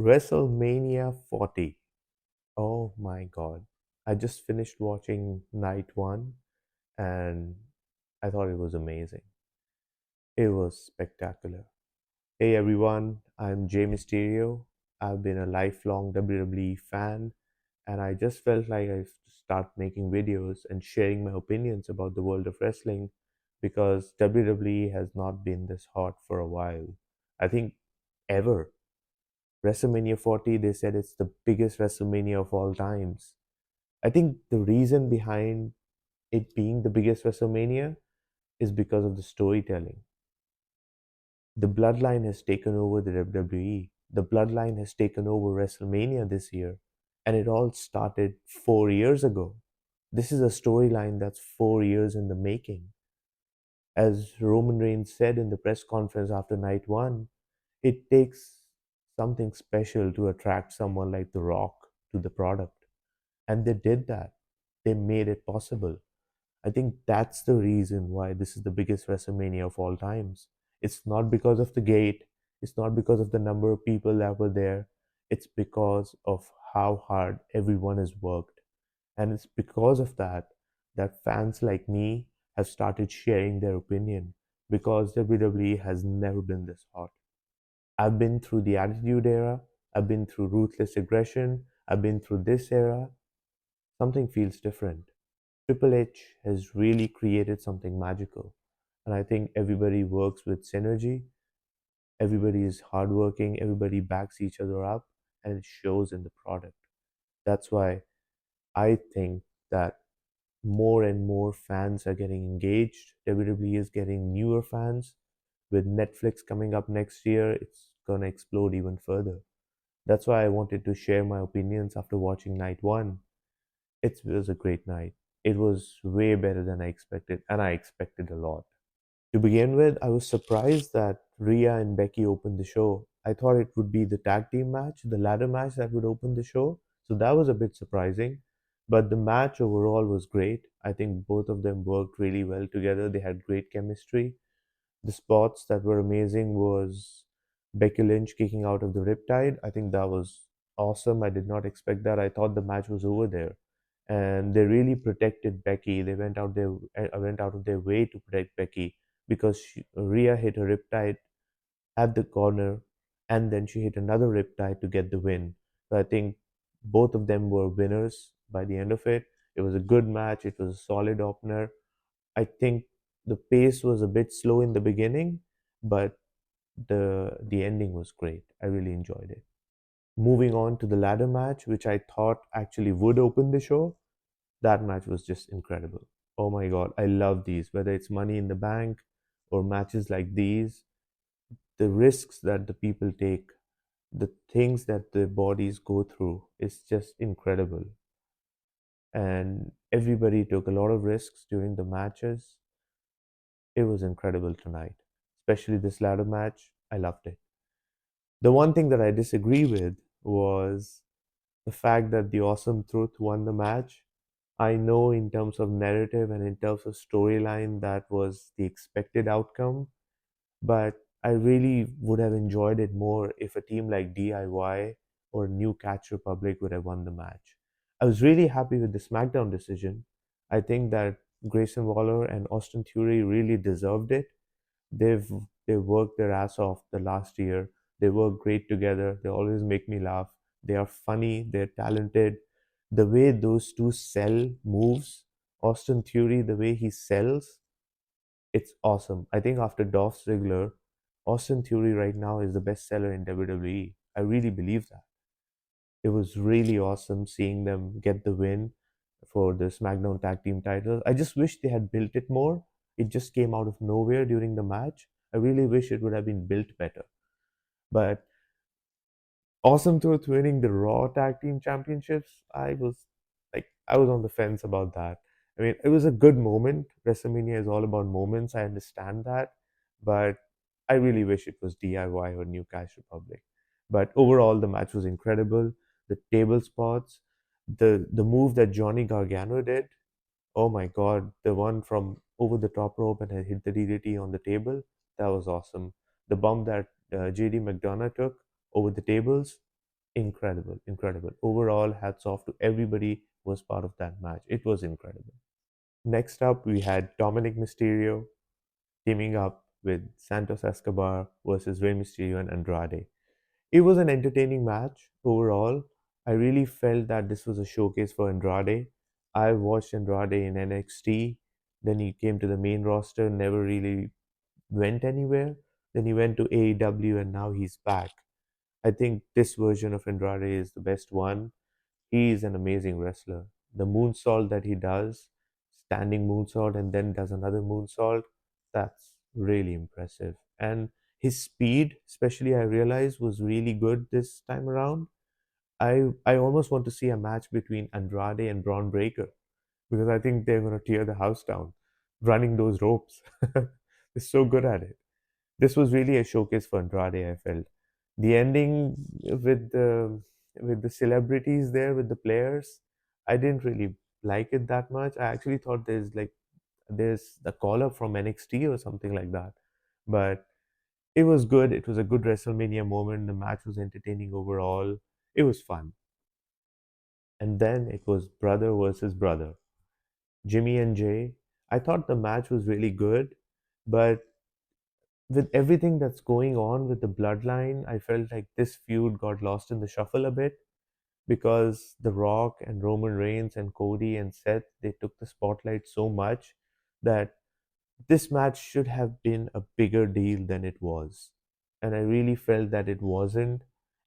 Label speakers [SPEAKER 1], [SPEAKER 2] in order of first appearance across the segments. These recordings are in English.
[SPEAKER 1] WrestleMania 40. Oh my God. I just finished watching night one and I thought it was amazing. It was spectacular. Hey everyone, I'm Jay Mysterio. I've been a lifelong WWE fan and I just felt like I have to start making videos and sharing my opinions about the world of wrestling because WWE has not been this hot for a while. I think ever. WrestleMania 40, they said it's the biggest WrestleMania of all times. I think the reason behind it being the biggest WrestleMania is because of the storytelling. The bloodline has taken over the WWE. The bloodline has taken over WrestleMania this year. And it all started 4 years ago. This is a storyline that's 4 years in the making. As Roman Reigns said in the press conference after night one, it takes something special to attract someone like The Rock to the product. And they did that. They made it possible. I think that's the reason why this is the biggest WrestleMania of all times. It's not because of the gate, it's not because of the number of people that were there, it's because of how hard everyone has worked. And it's because of that that fans like me have started sharing their opinion because WWE has never been this hot. I've been through the Attitude Era, I've been through Ruthless Aggression, I've been through this era. Something feels different. Triple H has really created something magical. And I think everybody works with synergy, everybody is hardworking, everybody backs each other up, and it shows in the product. That's why I think that more and more fans are getting engaged. WWE is getting newer fans. With Netflix coming up next year, it's gonna explode even further. That's why I wanted to share my opinions after watching night one. It was a great night. It was way better than I expected, and I expected a lot. To begin with, I was surprised that Rhea and Becky opened the show. I thought it would be the tag team match, the ladder match that would open the show. So that was a bit surprising. But the match overall was great. I think both of them worked really well together. They had great chemistry. The spots that were amazing was Becky Lynch kicking out of the Riptide. I think that was awesome. I did not expect that. I thought the match was over there, and they really protected Becky. They went out of their way to protect Becky because Rhea hit a Riptide at the corner, and then she hit another Riptide to get the win. So I think both of them were winners by the end of it. It was a good match. It was a solid opener. I think the pace was a bit slow in the beginning, but the ending was great. I really enjoyed it. Moving on to the ladder match, which I thought actually would open the show, that match was just incredible. Oh my god, I love these. Whether it's Money in the Bank or matches like these, the risks that the people take, the things that the bodies go through is just incredible. And everybody took a lot of risks during the matches. It was incredible tonight, especially this ladder match. I loved it. The one thing that I disagree with was the fact that the Awesome Truth won the match. I know in terms of narrative and in terms of storyline, that was the expected outcome, but I really would have enjoyed it more if a team like DIY or New Catch Republic would have won the match. I was really happy with the SmackDown decision. I think that Grayson Waller and Austin Theory really deserved it. They've they worked their ass off the last year. They work great together. They always make me laugh. They are funny. They're talented. The way those two sell moves, Austin Theory, the way he sells, it's awesome. I think after Dolph Ziggler, Austin Theory right now is the best seller in WWE. I really believe that. It was really awesome seeing them get the win for the SmackDown Tag Team titles. I just wish they had built it more. It just came out of nowhere during the match. I really wish it would have been built better. But Awesome Truth winning the Raw Tag Team Championships, I was on the fence about that. I mean, it was a good moment. WrestleMania is all about moments. I understand that, but I really wish it was DIY or New Cash Republic. But overall, the match was incredible. The table spots, the move that Johnny Gargano did. Oh my God, the one from over the top rope and had hit the DDT on the table. That was awesome. The bump that JD McDonough took over the tables. incredible, incredible. Overall, hats off to everybody who was part of that match. It was incredible. Next up, we had Dominic Mysterio teaming up with Santos Escobar versus Rey Mysterio and Andrade. It was an entertaining match overall. I really felt that this was a showcase for Andrade. I watched Andrade in NXT, then he came to the main roster, never really went anywhere. Then he went to AEW and now he's back. I think this version of Andrade is the best one. He is an amazing wrestler. The moonsault that he does, standing moonsault and then does another moonsault, that's really impressive. And his speed, especially I realized, was really good this time around. I almost want to see a match between Andrade and Braun Breaker because I think they're going to tear the house down running those ropes. They're so good at it. This was really a showcase for Andrade, I felt. The ending with the celebrities there, with the players, I didn't really like it that much. I actually thought there's the call up from NXT or something like that. But it was good. It was a good WrestleMania moment. The match was entertaining overall. It was fun. And then it was brother versus brother. Jimmy and Jay. I thought the match was really good, but with everything that's going on with the bloodline, I felt like this feud got lost in the shuffle a bit because The Rock and Roman Reigns and Cody and Seth, they took the spotlight so much that this match should have been a bigger deal than it was. And I really felt that it wasn't.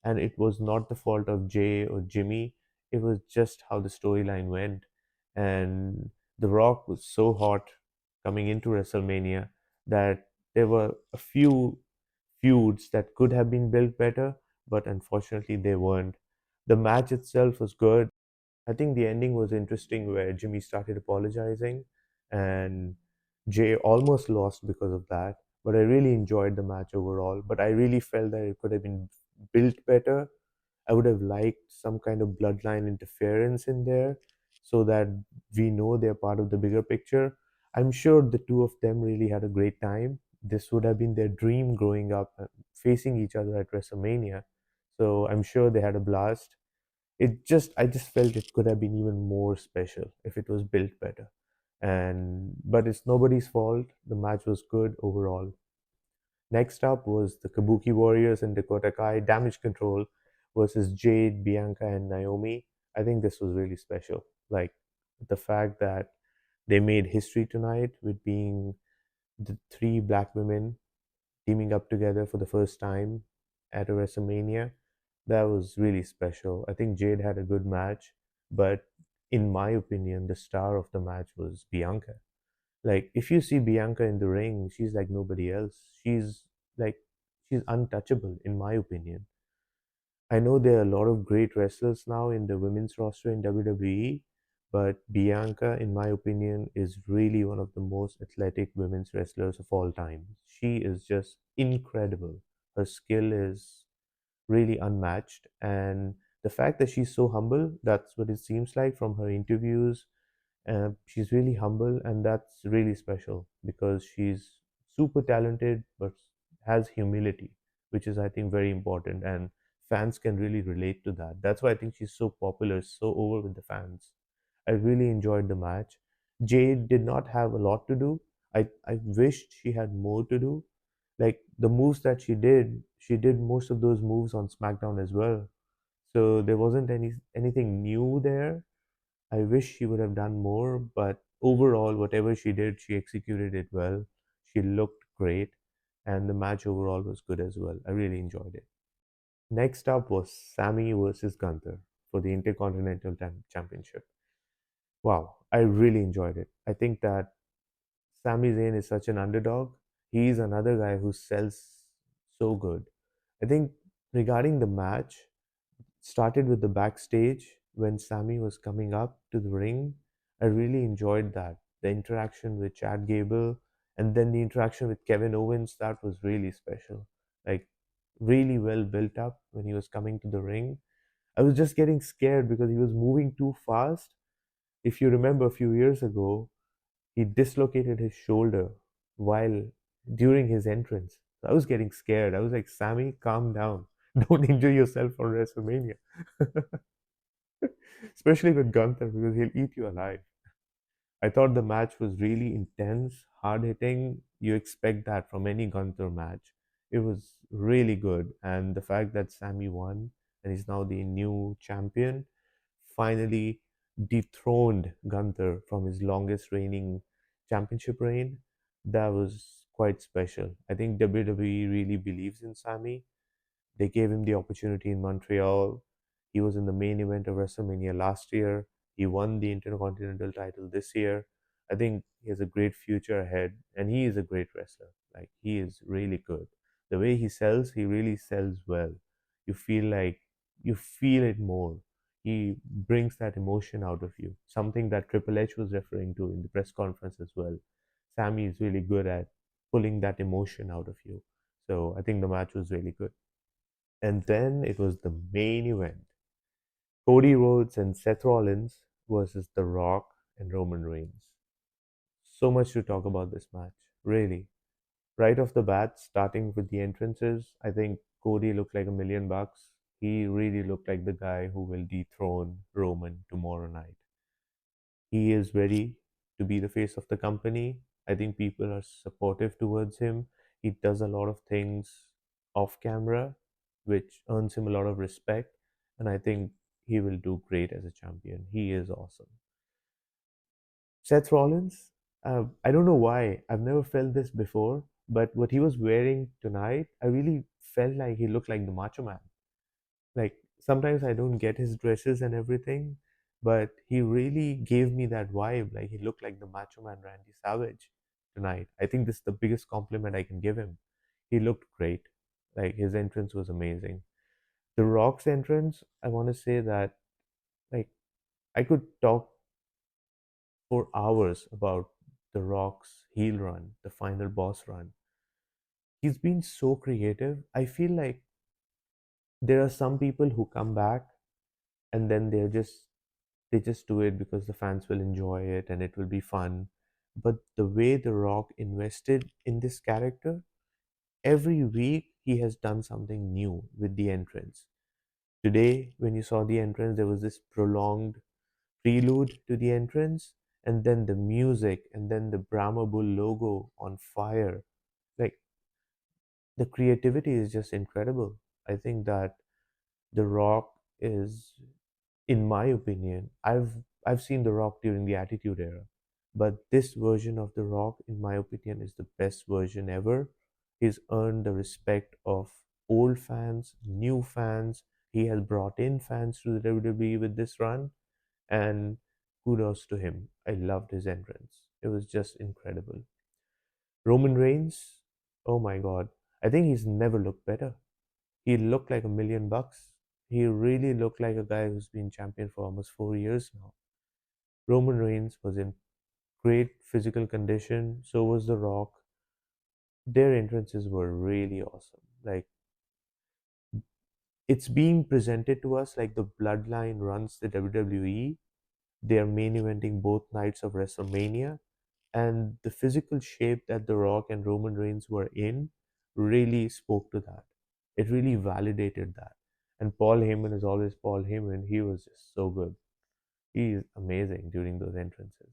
[SPEAKER 1] And it was not the fault of Jay or Jimmy. It was just how the storyline went. And The Rock was so hot coming into WrestleMania that there were a few feuds that could have been built better, but unfortunately they weren't. The match itself was good. I think the ending was interesting where Jimmy started apologizing and Jay almost lost because of that. But I really enjoyed the match overall. But I really felt that it could have been built better. I would have liked some kind of bloodline interference in there so that we know they're part of the bigger picture. I'm sure the two of them really had a great time. This would have been their dream growing up, facing each other at WrestleMania. So I'm sure they had a blast. I just felt it could have been even more special if it was built better. But it's nobody's fault. The match was good overall. Next up was the Kabuki Warriors and Dakota Kai Damage Control versus Jade, Bianca, and Naomi. I think this was really special. Like the fact that they made history tonight with being the three black women teaming up together for the first time at a WrestleMania. That was really special. I think Jade had a good match, but in my opinion, the star of the match was Bianca. Like, if you see Bianca in the ring, she's like nobody else. Like, she's untouchable, in my opinion. I know there are a lot of great wrestlers now in the women's roster in WWE, but Bianca, in my opinion, is really one of the most athletic women's wrestlers of all time. She is just incredible. Her skill is really unmatched, and the fact that she's so humble, that's what it seems like from her interviews. She's really humble, and that's really special because she's super talented but has humility, which is, I think, very important. And fans can really relate to that. That's why I think she's so popular, so over with the fans. I really enjoyed the match. Jade did not have a lot to do. I wished she had more to do. Like the moves that she did most of those moves on SmackDown as well. So there wasn't anything new there. I wish she would have done more, but overall, whatever she did, she executed it well. She looked great, and the match overall was good as well. I really enjoyed it. Next up was Sammy versus Gunther for the Intercontinental Championship. Wow, I really enjoyed it. I think that Sami Zayn is such an underdog. He's another guy who sells so good. I think regarding the match, started with the backstage when Sammy was coming up to the ring. I really enjoyed that. The interaction with Chad Gable and then the interaction with Kevin Owens, that was really special. Like, really well built up when he was coming to the ring. I was just getting scared because he was moving too fast. If you remember a few years ago, he dislocated his shoulder while during his entrance. So I was getting scared. I was like, Sammy, calm down. Don't injure yourself on WrestleMania, especially with Gunther because he'll eat you alive. I thought the match was really intense, hard hitting. You expect that from any Gunther match. It was really good, and the fact that Sammy won and he's now the new champion finally dethroned Gunther from his longest reigning championship reign. That was quite special. I think WWE really believes in Sammy. They gave him the opportunity in Montreal. He was in the main event of WrestleMania last year. He won the Intercontinental title this year. I think he has a great future ahead, and he is a great wrestler. Like, he is really good. The way he sells, he really sells well. You feel like you feel it more. He brings that emotion out of you, something that Triple H was referring to in the press conference as well. Sammy is really good at pulling that emotion out of you. So I think the match was really good. And then it was the main event, Cody Rhodes and Seth Rollins versus The Rock and Roman Reigns. So much to talk about this match, really. Right off the bat, starting with the entrances, I think Cody looked like $1 million. He really looked like the guy who will dethrone Roman tomorrow night. He is ready to be the face of the company. I think people are supportive towards him. He does a lot of things off camera, which earns him a lot of respect. And I think he will do great as a champion. He is awesome. Seth Rollins, I don't know why. I've never felt this before, but what he was wearing tonight, I really felt like he looked like the Macho Man. Like, sometimes I don't get his dresses and everything, but he really gave me that vibe. Like, he looked like the Macho Man Randy Savage tonight. I think this is the biggest compliment I can give him. He looked great. Like, his entrance was amazing. The Rock's entrance, I want to say that, like, I could talk for hours about the Rock's heel run, the final boss run. He's been so creative. I feel like there are some people who come back and then they just do it because the fans will enjoy it and it will be fun. But the way The Rock invested in this character, every week he has done something new with the entrance. Today, when you saw the entrance, there was this prolonged prelude to the entrance, and then the music, and then the Brahma Bull logo on fire. Like, the creativity is just incredible. I think that The Rock is, in my opinion, I've seen The Rock during the Attitude Era, but this version of The Rock, in my opinion, is the best version ever. He's earned the respect of old fans, new fans. He has brought in fans to the WWE with this run, and kudos to him. I loved his entrance. It was just incredible. Roman Reigns, oh my God, I think he's never looked better. He looked like $1 million. He really looked like a guy who's been champion for almost 4 years now. Roman Reigns was in great physical condition. So was The Rock. Their entrances were really awesome. Like, it's being presented to us like the bloodline runs the WWE. They are main eventing both nights of WrestleMania, and the physical shape that The Rock and Roman Reigns were in really spoke to that. It really validated that. And Paul Heyman is always Paul Heyman. He was just so good. He is amazing during those entrances.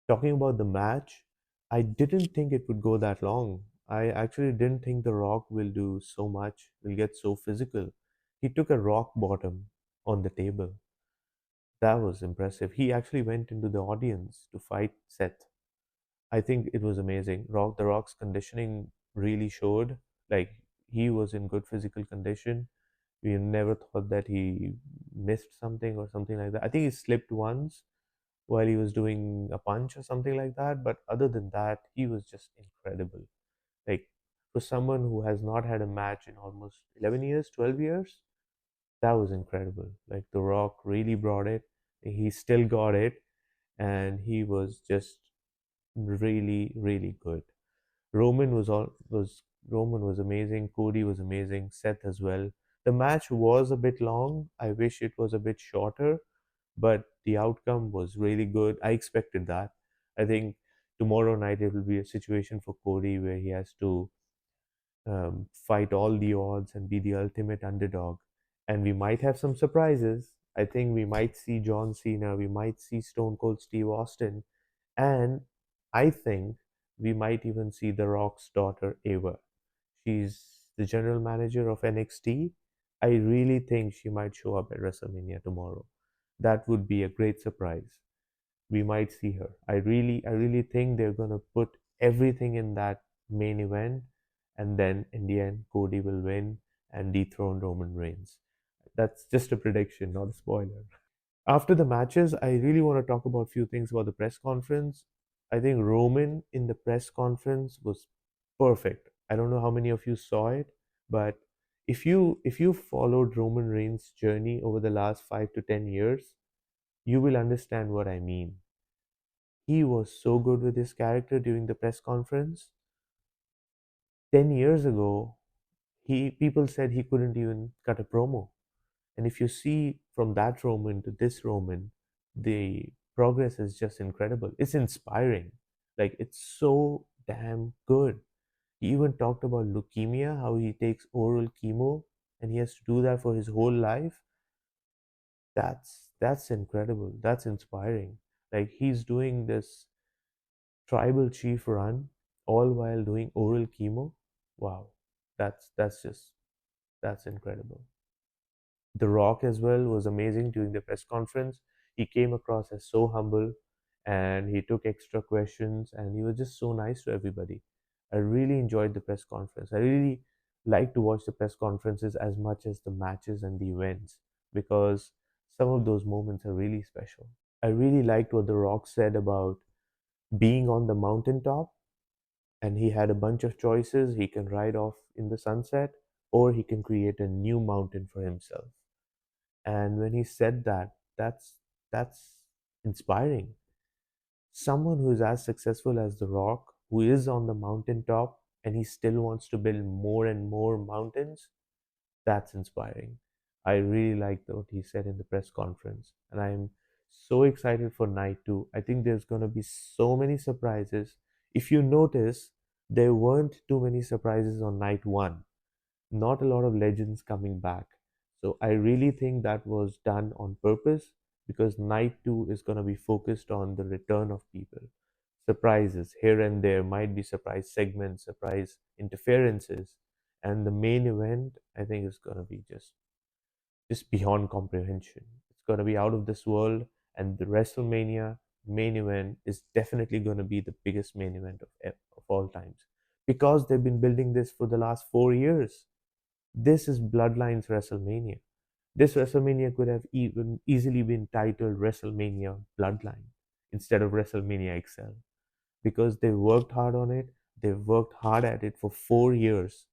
[SPEAKER 1] Talking about the match, I didn't think it would go that long. I actually didn't think The Rock will do so much, will get so physical. He took a rock bottom on the table. That was impressive. He actually went into the audience to fight Seth. I think it was amazing. The Rock's conditioning really showed. Like, he was in good physical condition. We never thought that he missed something or something like that. I think he slipped once while he was doing a punch or something like that. But other than that, he was just incredible. Like, for someone who has not had a match in almost 11 years, 12 years, that was incredible. Like, The Rock really brought it. He still got it, and he was just really, really good. Roman was amazing. Cody was amazing. Seth as well. The match was a bit long. I wish it was a bit shorter, but the outcome was really good. I expected that. I think tomorrow night it will be a situation for Cody where he has to fight all the odds and be the ultimate underdog. And we might have some surprises. I think we might see John Cena, we might see Stone Cold Steve Austin, and I think we might even see The Rock's daughter, Ava. She's the general manager of NXT. I really think she might show up at WrestleMania tomorrow. That would be a great surprise. We might see her. I really think they're gonna put everything in that main event, and then in the end, Cody will win and dethrone Roman Reigns. That's just a prediction, not a spoiler. After the matches, I really want to talk about a few things about the press conference. I think Roman in the press conference was perfect. I don't know how many of you saw it, but if you followed Roman Reigns' journey over the last 5 to 10 years, you will understand what I mean. He was so good with his character during the press conference. 10 years ago, he people said he couldn't even cut a promo. And if you see from that Roman to this Roman, the progress is just incredible. It's inspiring. Like, it's so damn good. He even talked about leukemia, how he takes oral chemo and he has to do that for his whole life. That's incredible. That's inspiring. Like, he's doing this tribal chief run all while doing oral chemo. Wow. That's incredible. The Rock as well was amazing during the press conference. He came across as so humble and he took extra questions and he was just so nice to everybody. I really enjoyed the press conference. I really like to watch the press conferences as much as the matches and the events because some of those moments are really special. I really liked what The Rock said about being on the mountaintop, and he had a bunch of choices. He can ride off in the sunset or he can create a new mountain for himself. And when he said that, that's inspiring. Someone who is as successful as The Rock, who is on the mountaintop and he still wants to build more and more mountains, that's inspiring. I really liked what he said in the press conference, and I'm so excited for night two. I think there's gonna be so many surprises. If you notice, there weren't too many surprises on night one, not a lot of legends coming back. So I really think that was done on purpose because night two is going to be focused on the return of people. Surprises here and there might be surprise segments, surprise interferences, and the main event I think is going to be just beyond comprehension. It's going to be out of this world, and the WrestleMania main event is definitely going to be the biggest main event of all times because they've been building this for the last 4 years. This is Bloodlines WrestleMania. This WrestleMania could have even easily been titled WrestleMania Bloodline instead of WrestleMania XL because they worked hard on it. They've worked hard at it for 4 years,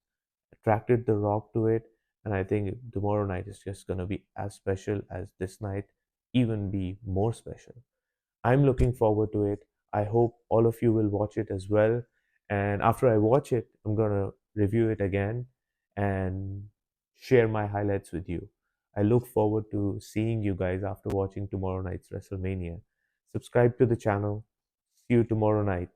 [SPEAKER 1] attracted The Rock to it, and I think tomorrow night is just going to be as special as this night, even be more special. I'm looking forward to it. I hope all of you will watch it as well. And after I watch it, I'm going to review it again and share my highlights with you. I look forward to seeing you guys after watching tomorrow night's WrestleMania. Subscribe to the channel. See you tomorrow night.